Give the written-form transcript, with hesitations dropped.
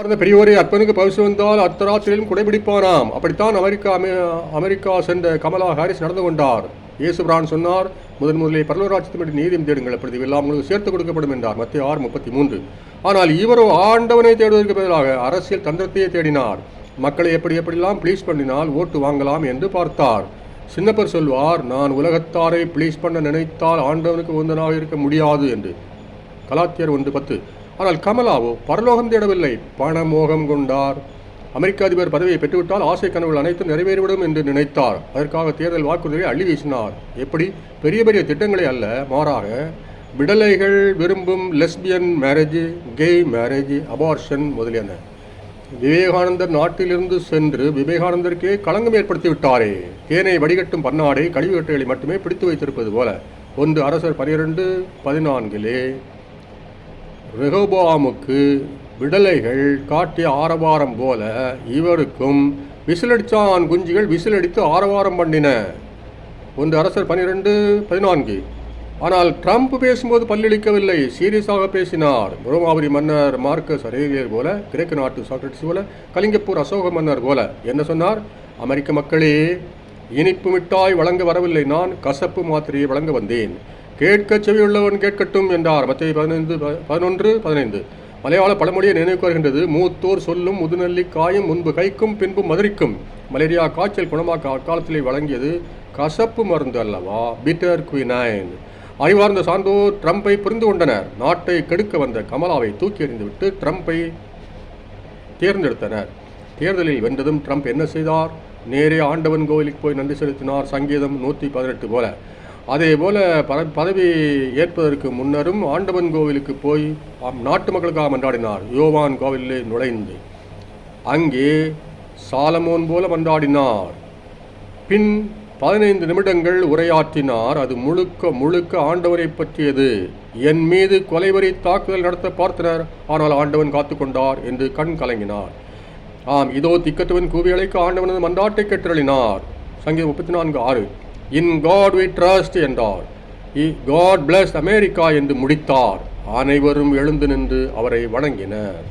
பெரியோரை அற்பனுக்கு பரிசு வந்தால் அர்த்தராத்திரியிலும் குடைபிடிப்பானாம். அப்படித்தான் அமெரிக்கா சென்ற கமலா ஹாரிஸ் நடந்து கொண்டார். இயேசுபிரான் சொன்னார், முதலிலே பரலோகராஜ்யத்தின் நீதியும் தேடுங்கள், அப்படி எல்லாம் உங்களுக்கு சேர்த்து கொடுக்கப்படும் என்றார். மத்திய 6:33. ஆனால் இவரோ ஆண்டவனை தேடுவதற்கு பதிலாக அரசியல் தந்திரத்தையே தேடினார். மக்களை எப்படியெல்லாம் ப்ளீஸ் பண்ணினால் ஓட்டு வாங்கலாம் என்று பார்த்தார். சின்னப்பர் சொல்வார், நான் உலகத்தாரை ப்ளீஸ் பண்ண நினைத்தால் ஆண்டவனுக்கு உந்தனாக இருக்க முடியாது என்று. கலாத்தியர் 1:10. ஆனால் கமலாவோ பரலோகம் தேடவில்லை, பணமோகம் கொண்டார். அமெரிக்க அதிபர் பதவியை பெற்றுவிட்டால் ஆசை கனவுகள் அனைத்தும் நிறைவேறிவிடும் என்று நினைத்தார். அதற்காக தேர்தல் வாக்குறுதிகளை அள்ளி வீசினார். எப்படி? பெரிய பெரிய திட்டங்களை அல்ல, மாறாக விடலைகள் விரும்பும் lesbian marriage, Ghai marriage, abortion முதலியன. விவேகானந்தர் நாட்டிலிருந்து சென்று விவேகானந்தருக்கே களங்கம் ஏற்படுத்தி விட்டாரே. தேனை வடிகட்டும் பன்னாடை கழிவுகட்டைகளை மட்டுமே பிடித்து வைத்திருப்பது போல. 1 அரசர் 12:14 ரெகோபோவாமுக்கு விடலைகள் காட்டிய ஆரவாரம் போல இவருக்கும் விசிலடிச்சான் குஞ்சுகள் விசிலடித்து ஆரவாரம் பண்ணின. 1 அரசர் 12:14. ஆனால் ட்ரம்ப் பேசும்போது பல்லளிக்கவில்லை, சீரியஸாக பேசினார். ரோமாபுரி மன்னர் மார்க்கஸ் அரேலியர் போல, கிரேக்க நாட்டு சாக்ரட்டிஸ் போல, கலிங்கப்பூர் அசோக மன்னர் போல. என்ன சொன்னார்? அமெரிக்க மக்களே, இனிப்பு மிட்டாய் வழங்க வரவில்லை, நான் கசப்பு மாத்திரையை வழங்க வந்தேன். கேட்க செவியுள்ளவன் கேட்கட்டும் என்றார். மத்திய 11:15. மலையாள பழமொழியை நினைவுக்கு வருகின்றது. மூத்தோர் சொல்லும் முதுநெல்லிக்காயும் முன்பு கைக்கும் பின்பு மதுரிக்கும். மலேரியா காய்ச்சல் குணமாக்க அக்காலத்திலே வழங்கியது கசப்பு மருந்து அல்லவா, பிட்டர் குயினைன். அறிவார்ந்த சான்றோர் ட்ரம்பை புரிந்து கொண்டனர். நாட்டை கெடுக்க வந்த கமலாவை தூக்கி எறிந்துவிட்டு ட்ரம்பை தேர்ந்தெடுத்தனர். தேர்தலில் வென்றதும் ட்ரம்ப் என்ன செய்தார்? நேரே ஆண்டவன் கோவிலுக்கு போய் நன்றி செலுத்தினார். சங்கீதம் 118 போல. அதே போல பதவி ஏற்பதற்கு முன்னரும் ஆண்டவன் கோவிலுக்கு போய் நாட்டு மக்களுக்காக மன்றாடினார். யோவான் கோவிலே நுழைந்து அங்கே சாலமோன் போல மன்றாடினார். பின் 15 நிமிடங்கள் உரையாற்றினார். அது முழுக்க ஆண்டவரை பற்றியது. என் மீது கொலைவரி தாக்குதல் நடத்த பார்த்தனர், ஆனால் ஆண்டவன் காத்து கொண்டார் என்று கண் கலங்கினார். ஆம், இதோ திக்கற்றவன் கூவி அழைக்க ஆண்டவனது மன்றாட்டை கேட்டருளினார். சங்கீதம் 34:6. இன் காட் வி ட்ரஸ்ட் என்றார். காட் பிளஸ் அமெரிக்கா என்று முடித்தார். அனைவரும் எழுந்து நின்று அவரை வணங்கினர்.